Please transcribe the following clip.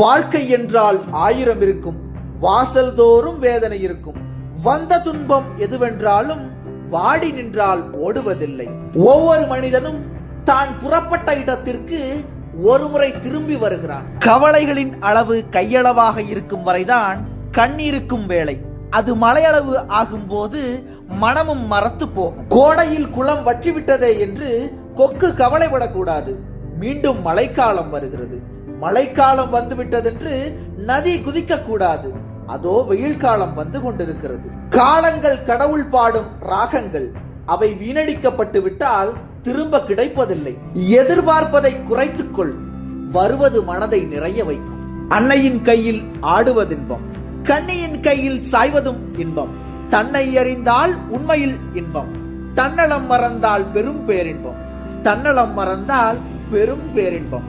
வாழ்க்கை என்றால் 1000 இருக்கும், வாசல் தோறும் வேதனை இருக்கும். வந்த துன்பம் எதுவென்றாலும் வாடி நின்றால் ஓடுவதில்லை. ஒவ்வொரு மனிதனும் தான் புறப்பட்ட இடத்திற்கு ஒருமுறை திரும்பி வருகிறான். கவலைகளின் அளவு கையளவாக இருக்கும் வரைதான் கண்ணீருக்கும் வேலை. அது மலையளவு ஆகும் போது மனமும் மறத்து போகும். கோடையில் குளம் வற்றிவிட்டதே என்று கொக்கு கவலைப்படக்கூடாது. மீண்டும் மழைக்காலம் வருகிறது. மழைக்காலம் வந்துவிட்டதென்று நதி குதிக்க கூடாது. அதோ வெயில் காலம் வந்து கொண்டிருக்கிறது. காலங்கள் கடவுள் பாடும் ராகங்கள். அவை வீணடிக்கப்பட்டு விட்டால் திரும்ப கிடைப்பதில்லை. எதிர்பார்ப்பதை குறைத்துக்கொள். வருவது மனதை நிறைய வைக்கும். அன்னையின் கையில் ஆடுவதின்பம், கண்ணியின் கையில் சாய்வதும் இன்பம். தன்னை அறிந்தால் உண்மையில் இன்பம். தன்னலம் மறந்தால் பெரும் பேரின்பம். தன்னலம் மறந்தால் பெரும் பேரின்பம்.